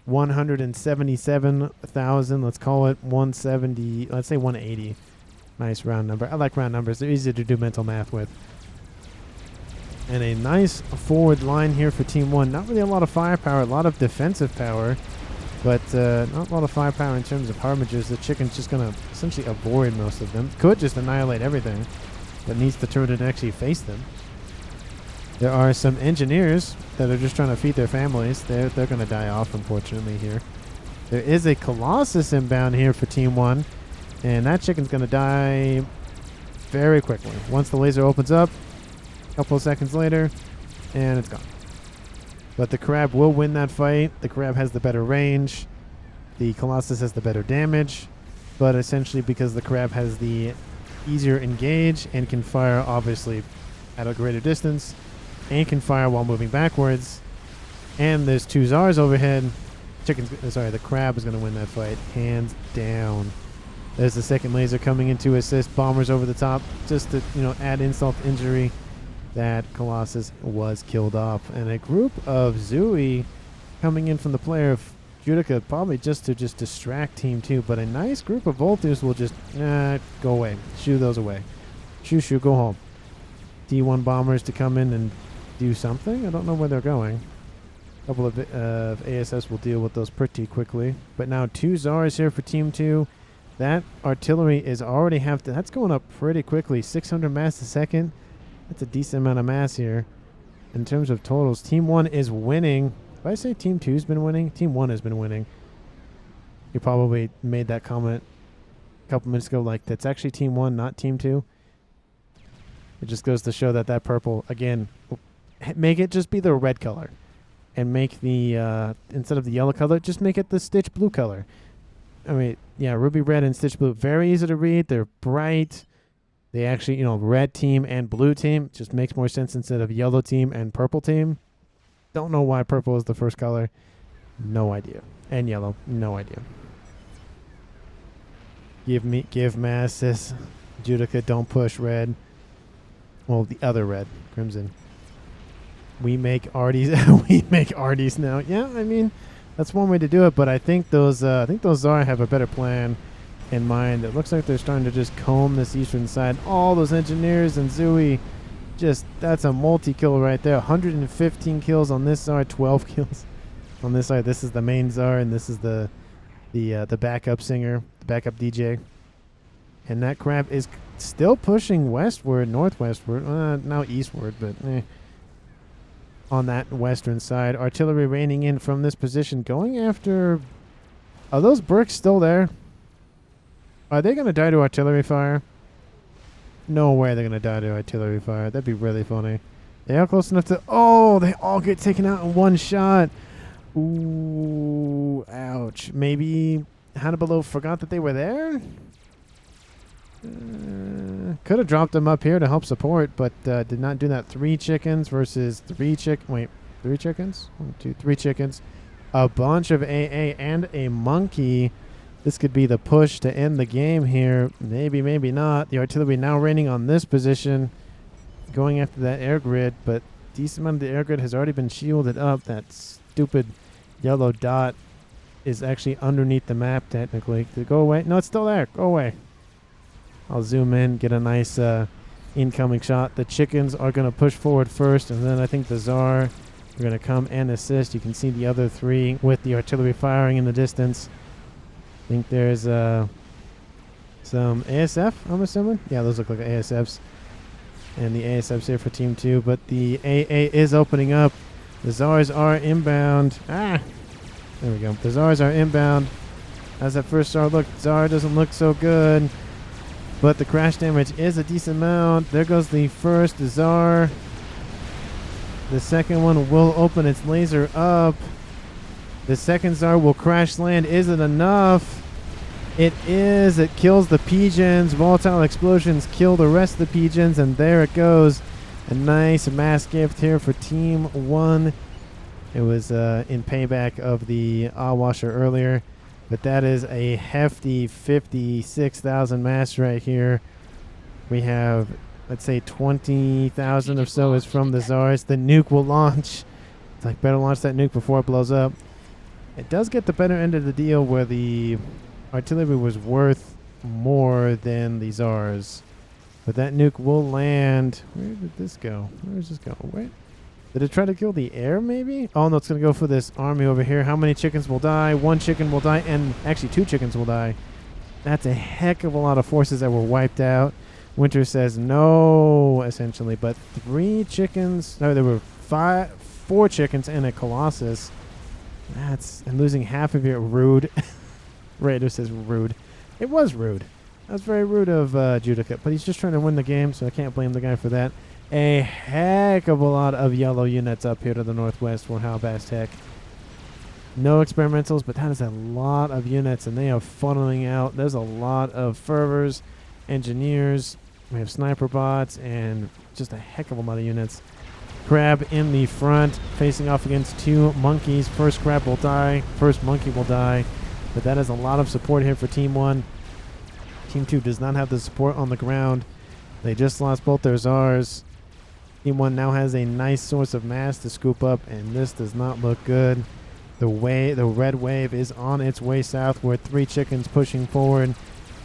177,000. Let's call it 170. Let's say 180. Nice round number. I like round numbers. They're easy to do mental math with. And a nice forward line here for Team 1. Not really a lot of firepower. A lot of defensive power. But not a lot of firepower in terms of harbingers. The chicken's just going to essentially avoid most of them. Could just annihilate everything, but needs to turn and actually face them. There are some engineers that are just trying to feed their families. They're going to die off, unfortunately, here. There is a Colossus inbound here for Team 1, and that chicken's going to die very quickly. Once the laser opens up, a couple of seconds later, and it's gone. But the Crab will win that fight. The Crab has the better range. The Colossus has the better damage. But essentially because the Crab has the easier engage and can fire obviously at a greater distance and can fire while moving backwards. And there's 2 Zars overhead. The Crab is going to win that fight hands down. There's the second laser coming in to assist. Bombers over the top just to, add insult to injury. That Colossus was killed off. And a group of Zooey coming in from the player of Judica, probably just to distract Team 2. But a nice group of Volters will just go away. Shoo those away. Shoo, go home. D1 bombers to come in and do something. I don't know where they're going. A couple of ASS will deal with those pretty quickly. But now 2 Zars here for Team 2. That artillery is already that's going up pretty quickly. 600 mass a second. That's a decent amount of mass here. In terms of totals, Team 1 is winning. If I say Team 2's been winning, Team 1 has been winning. You probably made that comment a couple minutes ago, like that's actually Team 1, not Team 2. It just goes to show that purple, again, make it just be the red color. And make the, instead of the yellow color, just make it the Stitch blue color. I mean, yeah, ruby red and Stitch blue, very easy to read. They're bright. They actually, red team and blue team just makes more sense instead of yellow team and purple team. Don't know why purple is the first color. No idea. And yellow, no idea. Give masses. Judica, don't push red. Well, the other red, crimson. We make arties. We make arties now. Yeah, I mean, that's one way to do it. But I think those Zara have a better plan in mind. It looks like they're starting to just comb this eastern side. All those engineers and Zooey, that's a multi-kill right there. 115 kills on this Zara, 12 kills on this side. This is the main Zara, and this is the backup singer, the backup DJ. And that Crab is still pushing westward, northwestward, now eastward, but on that western side. Artillery raining in from this position, going after... Are those bricks still there? Are they going to die to artillery fire? No way they're going to die to artillery fire. That'd be really funny. They are close enough to... Oh, they all get taken out in one shot. Ooh, ouch. Maybe Hannibal forgot that they were there? Could have dropped them up here to help support, but did not do that. 3 chickens versus 3 chickens. 3 chickens? 1, 2, 3 chickens. A bunch of AA and a monkey. This could be the push to end the game here. Maybe, maybe not. The artillery now raining on this position, going after that air grid, but decent amount of the air grid has already been shielded up. That stupid yellow dot is actually underneath the map, technically. Did it go away? No, it's still there. Go away. I'll zoom in, get a nice incoming shot. The chickens are going to push forward first, and then I think the Tsar are going to come and assist. You can see the other 3 with the artillery firing in the distance. I think there's some ASF, I'm assuming. Yeah, those look like ASFs. And the ASFs here for Team 2, but the AA is opening up. The Tsars are inbound. There we go. The Tsars are inbound. As that first Tsar looked, Tsar doesn't look so good. But the crash damage is a decent amount. There goes the first Tsar. The second one will open its laser up. The second Tsar will crash land. Is it enough? It is. It kills the pigeons. Volatile explosions kill the rest of the pigeons. And there it goes. A nice mass gift here for Team 1. It was in payback of the Awasher earlier. But that is a hefty 56,000 mass right here. We have, let's say, 20,000 or so is from the Tsars. The nuke will launch. It's like, better launch that nuke before it blows up. It does get the better end of the deal where the artillery was worth more than the Tsars. But that nuke will land. Where did this go? Where is this going? Wait. Did it try to kill the air, maybe? Oh, no, it's going to go for this army over here. How many chickens will die? 1 chicken will die, and actually 2 chickens will die. That's a heck of a lot of forces that were wiped out. Winter says no, essentially, but 3 chickens. No, there were 4 chickens and a Colossus. And losing half of your rude. Raider says rude. It was rude. That was very rude of Judica, but he's just trying to win the game, so I can't blame the guy for that. a heck of a lot of yellow units up here to the northwest for Halbast Tech. No experimentals, but that is a lot of units, and they are funneling out. There's a lot of fervors, engineers. We have sniper bots, and just a heck of a lot of units. Crab in the front, facing off against two monkeys. First crab will die, first monkey will die, but that is a lot of support here for Team 1. Team 2 does not have the support on the ground. They just lost both their czars. Team 1 now has a nice source of mass to scoop up, and this does not look good. The red wave is on its way southward. 3 chickens pushing forward.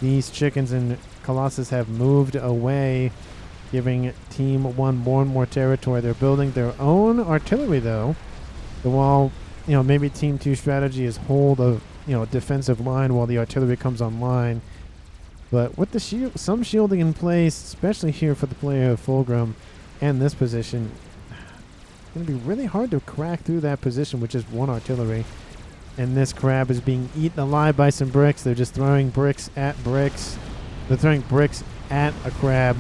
These chickens and Colossus have moved away, giving Team 1 more and more territory. They're building their own artillery, though. The wall, maybe Team 2 strategy is hold a, defensive line while the artillery comes online. But with the some shielding in place, especially here for the player of Fulgrim and this position, it's going to be really hard to crack through that position with just 1 artillery. And this crab is being eaten alive by some bricks. They're just throwing bricks at bricks. They're throwing bricks at a crab.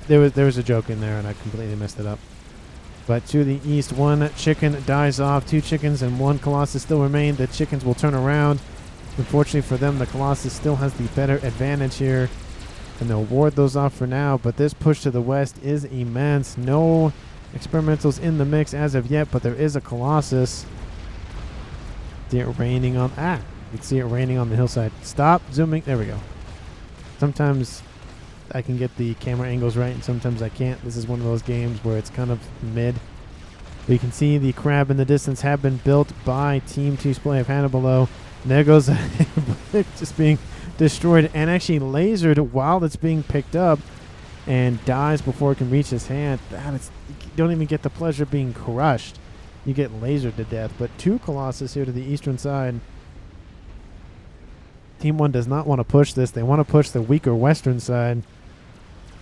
There was a joke in there, and I completely messed it up. But to the east, 1 chicken dies off. 2 chickens and 1 Colossus still remain. The chickens will turn around. Unfortunately for them, the Colossus still has the better advantage here, and they'll ward those off for now. But this push to the west is immense. No experimentals in the mix as of yet, but there is a Colossus. See it raining on... you can see it raining on the hillside. Stop zooming. There we go. Sometimes I can get the camera angles right, and sometimes I can't. This is one of those games where it's kind of mid. But you can see the crab in the distance have been built by Team 2's play of Hannibal. There goes a brick just being destroyed and actually lasered while it's being picked up and dies before it can reach his hand. You don't even get the pleasure of being crushed. You get lasered to death. But 2 Colossus here to the eastern side. Team 1 does not want to push this. They want to push the weaker western side.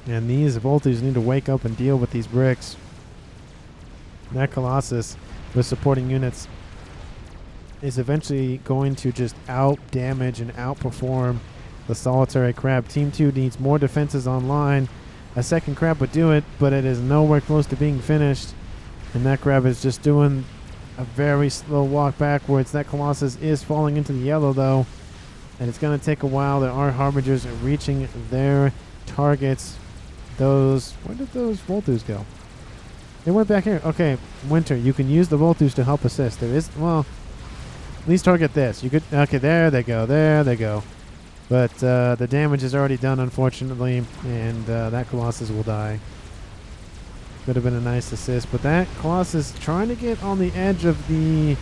And these Voltus need to wake up and deal with these bricks. That Colossus with supporting units is eventually going to just out-damage and outperform the solitary crab. Team 2 needs more defenses online. A second crab would do it, but it is nowhere close to being finished. And that crab is just doing a very slow walk backwards. That Colossus is falling into the yellow, though. And it's going to take a while. There are Harbingers reaching their targets. Where did those Voltus go? They went back here. Okay, Winter, you can use the Voltus to help assist. There is, well... At least target this. You could... Okay, there they go. There they go. But the damage is already done, unfortunately. And that Colossus will die. Could have been a nice assist. But that Colossus trying to get on the edge of the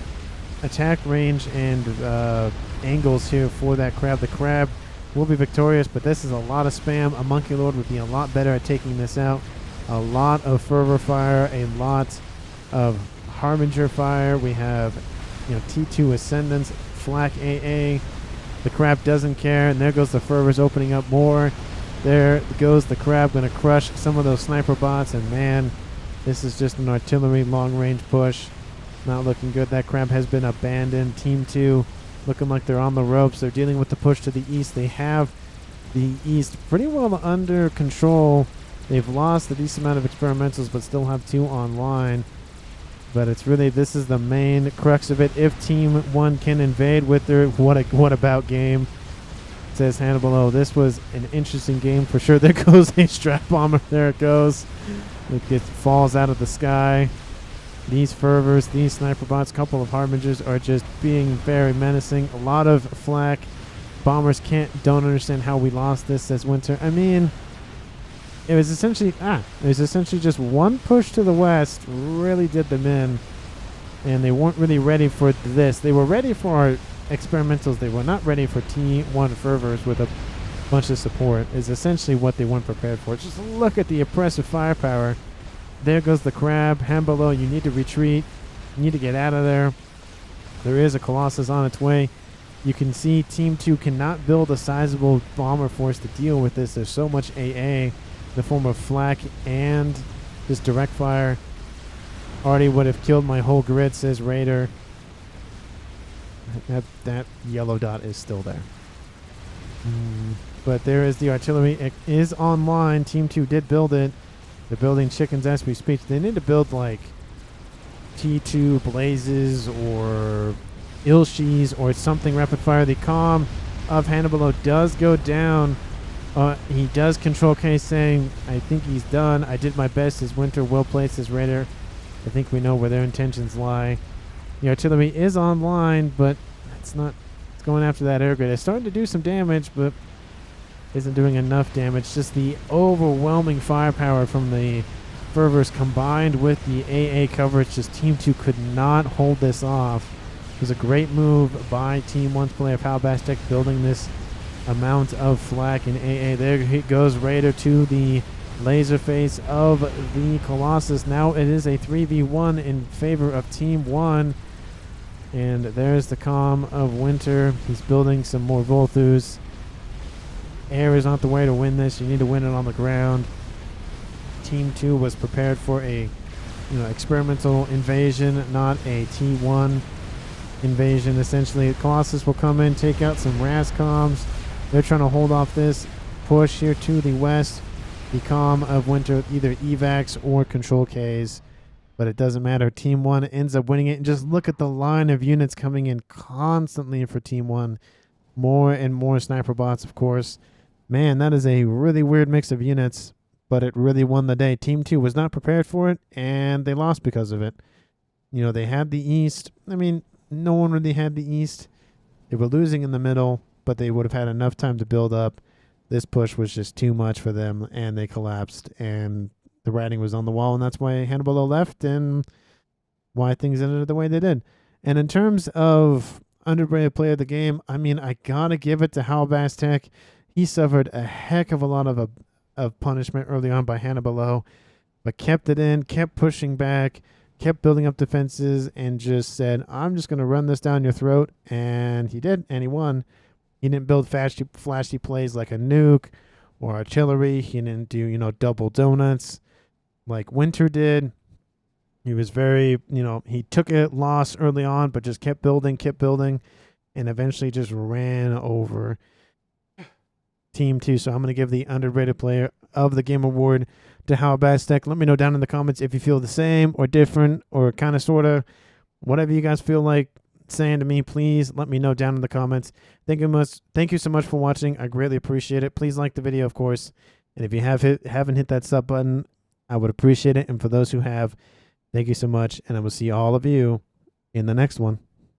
attack range and angles here for that crab. The crab will be victorious, but this is a lot of spam. A Monkey Lord would be a lot better at taking this out. A lot of fervor fire. A lot of Harbinger fire. We have... T2 Ascendants, Flak AA. The crab doesn't care, and there goes the fervors opening up more. There goes the crab, going to crush some of those sniper bots, and man, this is just an artillery long-range push. Not looking good. That crab has been abandoned. Team 2 looking like they're on the ropes. They're dealing with the push to the east. They have the east pretty well under control. They've lost a decent amount of experimentals, but still have 2 online. But it's really, this is the main crux of it. If Team 1 can invade with their what about game, says Hannibal. Oh, this was an interesting game for sure. There goes a strap bomber. There it goes. It falls out of the sky. These fervors, these sniper bots, couple of harbingers are just being very menacing. A lot of flak. Bombers don't understand how we lost this, says Winter. I mean, it was essentially just one push to the west really did them in, and they weren't really ready for this. They were ready for our experimentals. They were not ready for T1 fervors with a bunch of support, is essentially what they weren't prepared for. Just look at the oppressive firepower. There goes the crab. Hambolo, you need to retreat. You need to get out of there. There is a Colossus on its way. You can see Team 2 cannot build a sizable bomber force to deal with this. There's so much AA. The form of flak and this direct fire already would have killed my whole grid, says Raider. That yellow dot is still there. But there is the artillery. It is online. Team 2 did build it. They're building chickens as we speak. They need to build like T2 blazes or Ilshis or something rapid fire. The calm of Hannibal does go down. He does control case saying, I think he's done. I did my best. His Winter will place his Raider. I think we know where their intentions lie. The artillery is online, but it's not. It's going after that air grid. It's starting to do some damage, but isn't doing enough damage. Just the overwhelming firepower from the Fervors combined with the AA coverage. Just Team 2 could not hold this off. It was a great move by Team 1's player Palbastek building this amount of flak in AA. There he goes, Raider to the laser face of the Colossus. Now it is a 3v1 in favor of Team 1. And there's the calm of Winter. He's building some more Volthus. Air is not the way to win this. You need to win it on the ground. Team 2 was prepared for a experimental invasion, not a T1 invasion. Essentially, Colossus will come in, take out some Rascoms. They're trying to hold off this push here to the west. The calm of Winter, either evacs or control Ks. But it doesn't matter. Team 1 ends up winning it. And just look at the line of units coming in constantly for Team 1. More and more sniper bots, of course. Man, that is a really weird mix of units. But it really won the day. Team 2 was not prepared for it, and they lost because of it. They had the East. I mean, no one really had the East. They were losing in the middle, but they would have had enough time to build up. This push was just too much for them, and they collapsed. And the writing was on the wall, and that's why Hannibal left and why things ended the way they did. And in terms of underrated player of the game, I mean, I gotta give it to Halbastek. He suffered a heck of a lot of punishment early on by Hannibal, but kept it in, kept pushing back, kept building up defenses, and just said, I'm just going to run this down your throat. And he did, and he won. He didn't build flashy plays like a nuke or artillery. He didn't do, double donuts like Winter did. He was very, he took a loss early on, but just kept building, and eventually just ran over Team 2. So I'm going to give the underrated player of the game award to Halbastek. Let me know down in the comments if you feel the same or different or kind of sort of whatever you guys feel like saying to me. Please let me know down in the comments. Thank you so much for watching. I greatly appreciate it. Please like the video, of course, and if you haven't hit that sub button, I would appreciate it. And for those who have, thank you so much, and I will see all of you in the next one.